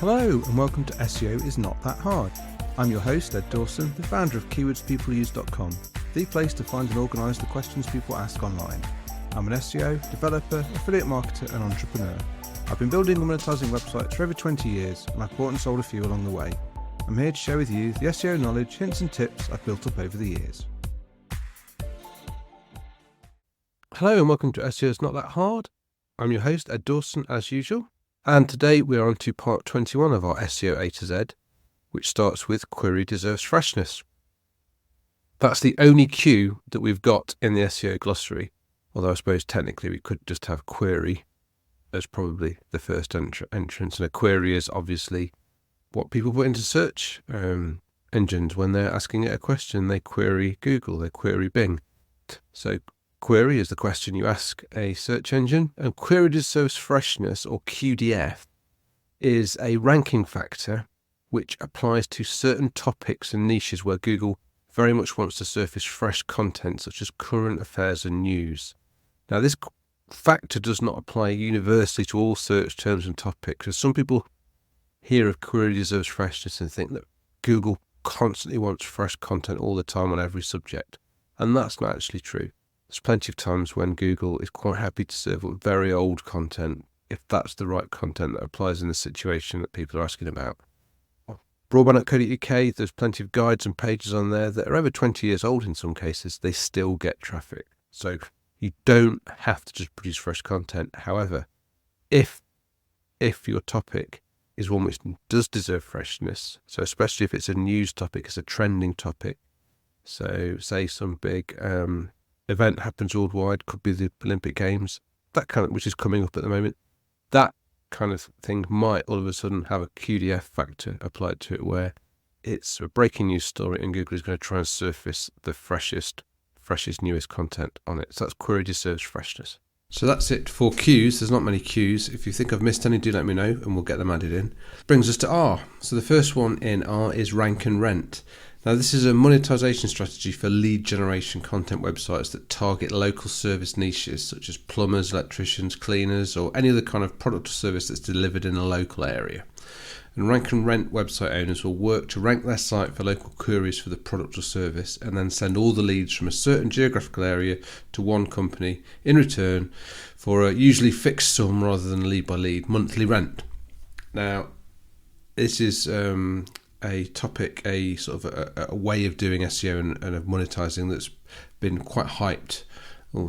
Hello and welcome to SEO is Not That Hard. I'm your host, Ed Dawson, the founder of keywordspeopleuse.com, the place to find and organise the questions people ask online. I'm an SEO, developer, affiliate marketer and entrepreneur. I've been building and monetising websites for over 20 years and I've bought and sold a few along the way. I'm here to share with you the SEO knowledge, hints and tips I've built up over the years. Hello and welcome to SEO is Not That Hard. I'm your host, Ed Dawson, as usual. And today we are on to part 21 of our SEO A to Z, which starts with query deserves freshness. That's the only Q that we've got in the SEO glossary, although I suppose technically we could just have query as probably the first entrance. And a query is obviously what people put into search engines when they're asking it a question. They query Google, they query Bing. So query is the question you ask a search engine, and query deserves freshness, or QDF, is a ranking factor which applies to certain topics and niches where Google very much wants to surface fresh content such as current affairs and news. Now, this factor does not apply universally to all search terms and topics, because some people hear of query deserves freshness and think that Google constantly wants fresh content all the time on every subject, and that's not actually true. There's plenty of times when Google is quite happy to serve up very old content if that's the right content that applies in the situation that people are asking about. Robots.txt, there's plenty of guides and pages on there that are over 20 years old in some cases. They still get traffic. So you don't have to just produce fresh content. However, if your topic is one which does deserve freshness, so especially if it's a news topic, it's a trending topic, so say some big event happens worldwide, could be the Olympic Games, that kind of, which is coming up at the moment, that kind of thing might all of a sudden have a QDF factor applied to it, where it's a breaking news story and Google is going to try and surface the freshest, newest content on it. So that's query deserves freshness. So that's it for Qs. There's not many Qs. If you think I've missed any, do let me know and we'll get them added in. Brings us to R. So the first one in R is rank and rent. Now, this is a monetization strategy for lead generation content websites that target local service niches such as plumbers, electricians, cleaners, or any other kind of product or service that's delivered in a local area. And rank and rent website owners will work to rank their site for local queries for the product or service and then send all the leads from a certain geographical area to one company in return for a usually fixed sum rather than lead by lead monthly rent. Now, this is a topic, a sort of a way of doing SEO and of monetizing that's been quite hyped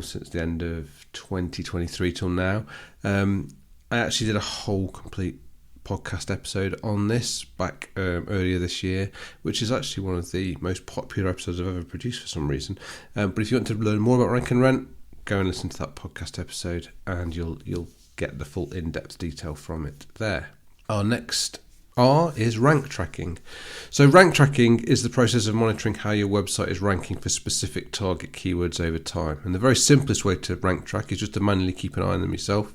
since the end of 2023 till now. I actually did a whole complete podcast episode on this back earlier this year, which is actually one of the most popular episodes I've ever produced for some reason. But if you want to learn more about rank and rent, go and listen to that podcast episode and you'll get the full in-depth detail from it there. Our next R is rank tracking. So rank tracking is the process of monitoring how your website is ranking for specific target keywords over time. And the very simplest way to rank track is just to manually keep an eye on them yourself.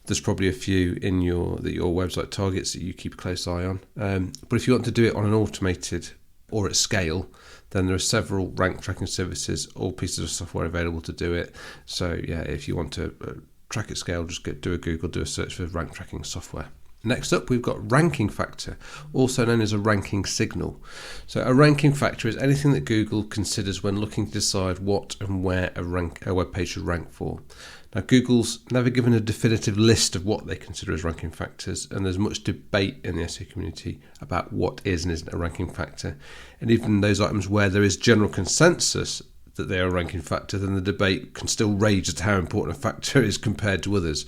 There's probably a few in your website targets that you keep a close eye on. But if you want to do it on an automated or at scale, then there are several rank tracking services or pieces of software available to do it. So yeah, if you want to track at scale, just do a Google, do a search for rank tracking software. Next up, we've got ranking factor, also known as a ranking signal. So a ranking factor is anything that Google considers when looking to decide what and where a web page should rank for. Now, Google's never given a definitive list of what they consider as ranking factors, and there's much debate in the SEO community about what is and isn't a ranking factor. And even those items where there is general consensus that they are a ranking factor, then the debate can still rage as to how important a factor is compared to others.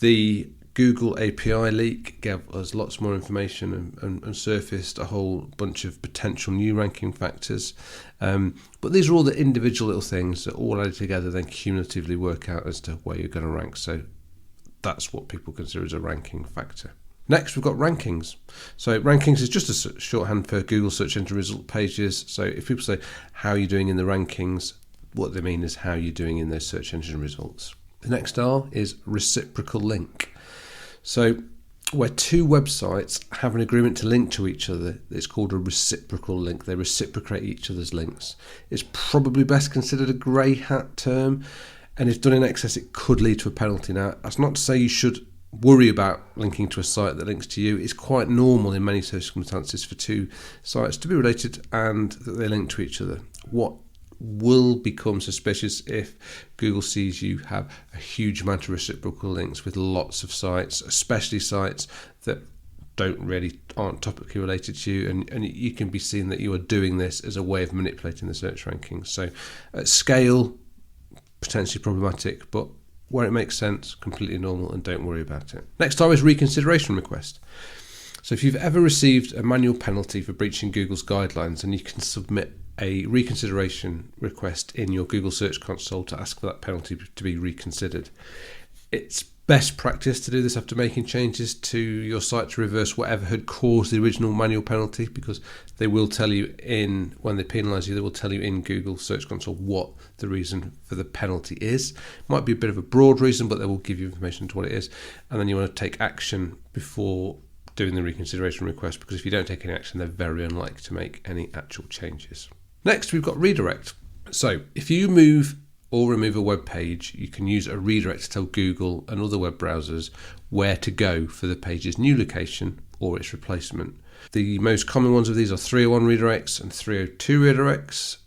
The Google API leak gave us lots more information and surfaced a whole bunch of potential new ranking factors. But these are all the individual little things that all added together then cumulatively work out as to where you're going to rank. So that's what people consider as a ranking factor. Next, we've got rankings. So rankings is just a shorthand for Google search engine result pages. So if people say, how are you doing in the rankings? What they mean is how you're doing in those search engine results. The next R is reciprocal link. So where two websites have an agreement to link to each other, it's called a reciprocal link. They reciprocate each other's links. It's probably best considered a grey hat term, and if done in excess, it could lead to a penalty. Now, that's not to say you should worry about linking to a site that links to you. It's quite normal in many circumstances for two sites to be related and that they link to each other. What will become suspicious if Google sees you have a huge amount of reciprocal links with lots of sites, especially sites that aren't topically related to you, and you can be seen that you are doing this as a way of manipulating the search rankings. So at scale, potentially problematic, but where it makes sense, completely normal, and don't worry about it. Next time is reconsideration request. So if you've ever received a manual penalty for breaching Google's guidelines, then you can submit a reconsideration request in your Google Search Console to ask for that penalty to be reconsidered. It's best practice to do this after making changes to your site to reverse whatever had caused the original manual penalty, because they will tell you when they penalise you, they will tell you in Google Search Console what the reason for the penalty is. It might be a bit of a broad reason, but they will give you information to what it is, and then you want to take action before doing the reconsideration request, because if you don't take any action, they're very unlikely to make any actual changes. Next, we've got redirect. So if you move or remove a web page, you can use a redirect to tell Google and other web browsers where to go for the page's new location or its replacement. The most common ones of these are 301 redirects and 302 redirects.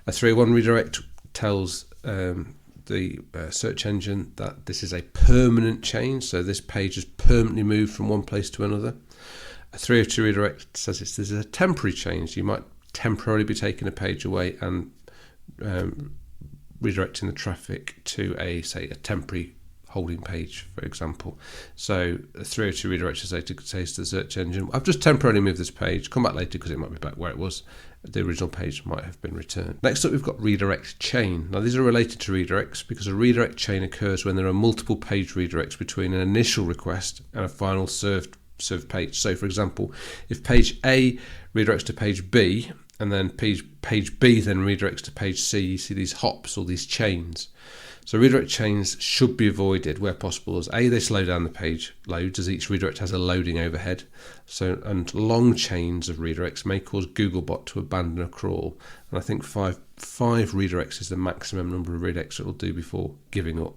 A 301 redirect tells the search engine that this is a permanent change, so this page has permanently moved from one place to another. A 302 redirect says this is a temporary change. You might temporarily be taking a page away and redirecting the traffic to a temporary holding page, for example. So a 302 redirect says to the search engine, I've just temporarily moved this page, come back later because it might be back where it was. The original page might have been returned. Next up, we've got redirect chain. Now these are related to redirects because a redirect chain occurs when there are multiple page redirects between an initial request and a final served page. So for example, if page A redirects to page B and then page B then redirects to page C, you see these hops or these chains. So redirect chains should be avoided where possible, as A, they slow down the page loads as each redirect has a loading overhead. And long chains of redirects may cause Googlebot to abandon a crawl. And I think five redirects is the maximum number of redirects it will do before giving up.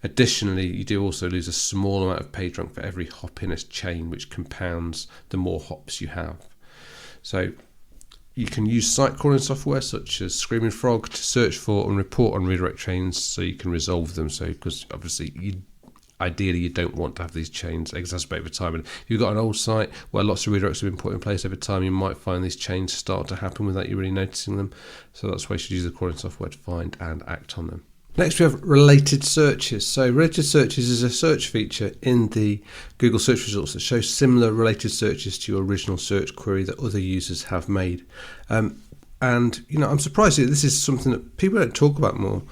Additionally, you do also lose a small amount of page rank for every hop in a chain, which compounds the more hops you have. So you can use site crawling software such as Screaming Frog to search for and report on redirect chains so you can resolve them. So because obviously ideally you don't want to have these chains exacerbate over time. And if you've got an old site where lots of redirects have been put in place over time, you might find these chains start to happen without you really noticing them. So that's why you should use the crawling software to find and act on them. Next, we have related searches. So related searches is a search feature in the Google search results that shows similar related searches to your original search query that other users have made. And I'm surprised that this is something that people don't talk about more.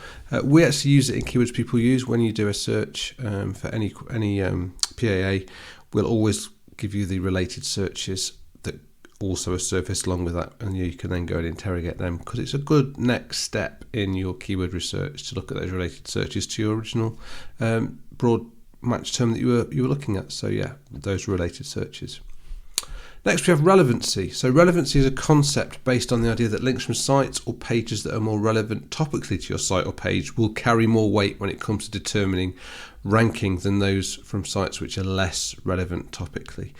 We actually use it in keywords people use when you do a search for any PAA. We'll always give you the related searches that also are surfaced along with that, and you can then go and interrogate them, because it's a good next step in your keyword research to look at those related searches to your original broad match term that you were looking at. So yeah, those related searches. Next, we have relevancy. So relevancy is a concept based on the idea that links from sites or pages that are more relevant topically to your site or page will carry more weight when it comes to determining ranking than those from sites which are less relevant topically.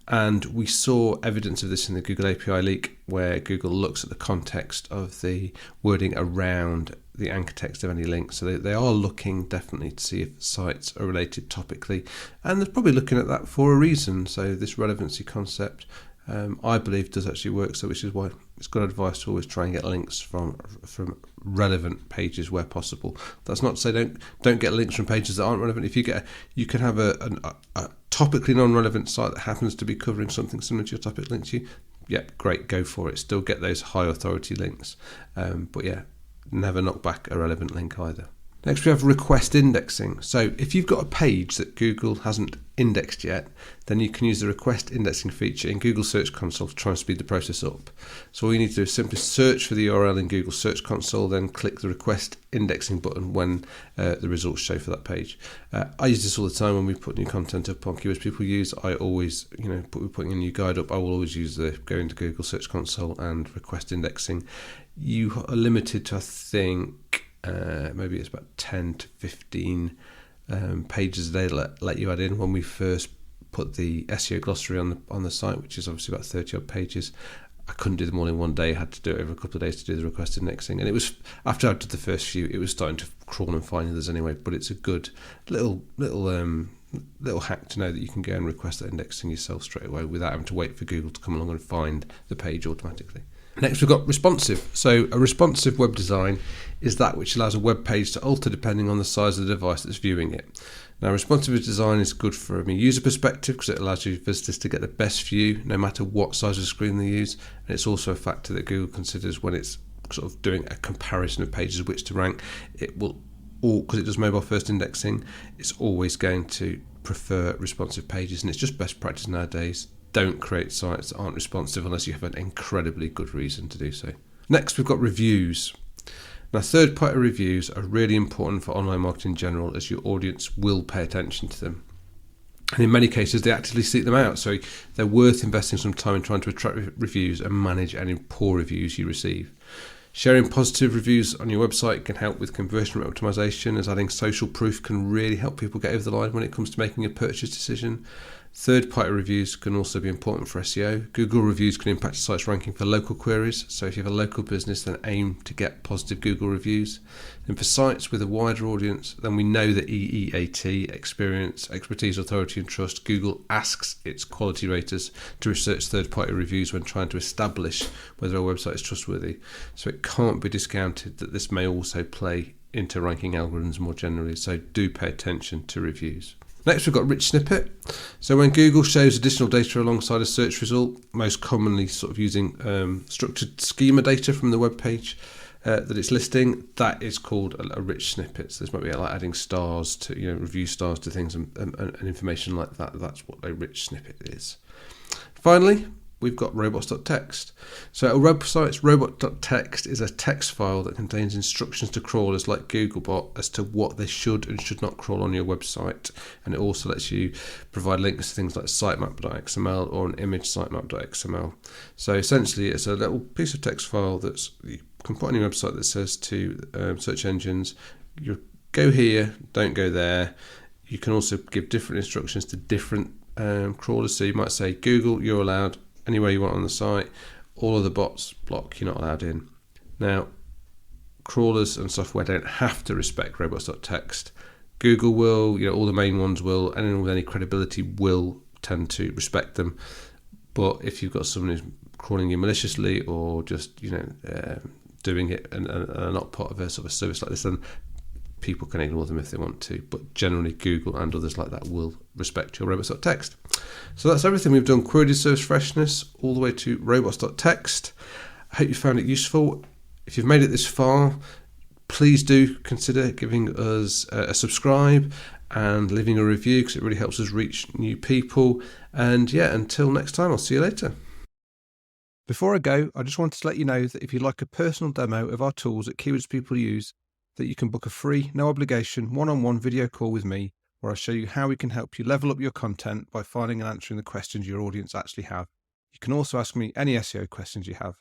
And we saw evidence of this in the Google API leak, where Google looks at the context of the wording around the anchor text of any link. So they are looking definitely to see if sites are related topically, and they're probably looking at that for a reason. So this relevancy concept, I believe, does actually work. So which is why it's good advice to always try and get links from relevant pages where possible. That's not to say don't get links from pages that aren't relevant. If you can have a topically non-relevant site that happens to be covering something similar to your topic link to you. Yep, great, go for it. Still get those high authority links, but yeah, never knock back a relevant link either. Next, we have request indexing. So if you've got a page that Google hasn't indexed yet, then you can use the request indexing feature in Google Search Console to try and speed the process up. So all you need to do is simply search for the URL in Google Search Console, then click the request indexing button when the results show for that page. I use this all the time when we put new content up on keywords people use. I always, we're putting a new guide up, I will always use go into Google Search Console and request indexing. You are limited to, I think, maybe it's about 10 to 15 pages they let you add in. When we first put the SEO glossary on the site, which is obviously about 30 odd pages, I couldn't do them all in one day. I had to do it over a couple of days to do the requested indexing. And it was, after I did the first few, it was starting to crawl and find others anyway. But it's a good little hack to know that you can go and request that indexing yourself straight away without having to wait for Google to come along and find the page automatically. Next, we've got responsive. So a responsive web design is that which allows a web page to alter depending on the size of the device that's viewing it. Now, responsive design is good from a user perspective because it allows your visitors to get the best view no matter what size of screen they use. And it's also a factor that Google considers when it's sort of doing a comparison of pages which to rank. It will, because it does mobile first indexing, it's always going to prefer responsive pages, and it's just best practice nowadays. Don't create sites that aren't responsive unless you have an incredibly good reason to do so. Next, we've got reviews. Now, third-party reviews are really important for online marketing in general, as your audience will pay attention to them. And in many cases, they actively seek them out. So they're worth investing some time in trying to attract reviews and manage any poor reviews you receive. Sharing positive reviews on your website can help with conversion rate optimization, as adding social proof can really help people get over the line when it comes to making a purchase decision. Third-party reviews can also be important for SEO. Google reviews can impact a site's ranking for local queries. So if you have a local business, then aim to get positive Google reviews. And for sites with a wider audience, then we know that EEAT, experience, expertise, authority and trust, Google asks its quality raters to research third-party reviews when trying to establish whether a website is trustworthy. So it can't be discounted that this may also play into ranking algorithms more generally. So do pay attention to reviews. Next, we've got rich snippet. So when Google shows additional data alongside a search result, most commonly sort of using structured schema data from the web page that it's listing, that is called a rich snippet. So this might be like adding stars to, review stars to things and information like that. That's what a rich snippet is. Finally, we've got robots.txt. So a website's robot.txt is a text file that contains instructions to crawlers like Googlebot as to what they should and should not crawl on your website. And it also lets you provide links to things like sitemap.xml or an image sitemap.xml. So essentially, it's a little piece of text file that's you can put on your website that says to search engines, you go here, don't go there. You can also give different instructions to different crawlers. So you might say, Google, you're allowed anywhere you want on the site. All of the bots block, you're not allowed in. Now, crawlers and software don't have to respect robots.txt. Google will, all the main ones will, and anyone with any credibility will tend to respect them. But if you've got someone who's crawling you maliciously or just, doing it and are not part of a sort of service like this, then people can ignore them if they want to, but generally Google and others like that will respect your robots.txt. So that's everything we've done. Query serves freshness all the way to robots.txt. I hope you found it useful. If you've made it this far, please do consider giving us a subscribe and leaving a review, because it really helps us reach new people. And until next time, I'll see you later. Before I go, I just wanted to let you know that if you'd like a personal demo of our tools at Keywords People Use, that you can book a free, no obligation, one-on-one video call with me, where I show you how we can help you level up your content by finding and answering the questions your audience actually have. You can also ask me any SEO questions you have.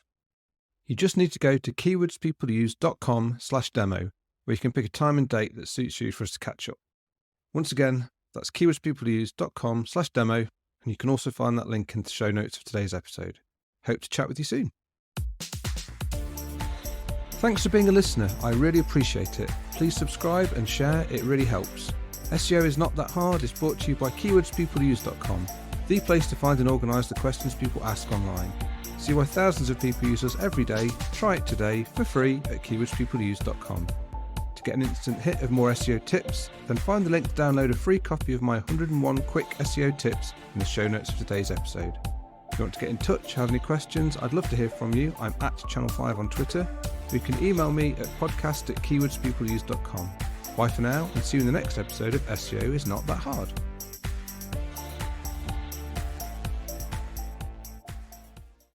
You just need to go to keywordspeopleuse.com/demo, where you can pick a time and date that suits you for us to catch up. Once again, that's keywordspeopleuse.com/demo, and you can also find that link in the show notes of today's episode. Hope to chat with you soon. Thanks for being a listener, I really appreciate it. Please subscribe and share, it really helps. SEO is not that hard, it's brought to you by keywordspeopleuse.com, the place to find and organise the questions people ask online. See why thousands of people use us every day. Try it today for free at keywordspeopleuse.com. To get an instant hit of more SEO tips, then find the link to download a free copy of my 101 quick SEO tips in the show notes of today's episode. If you want to get in touch, have any questions, I'd love to hear from you. I'm at Channel5 on Twitter. You can email me at podcast@keywordspeopleuse.com. Bye for now, and see you in the next episode of SEO is Not That Hard.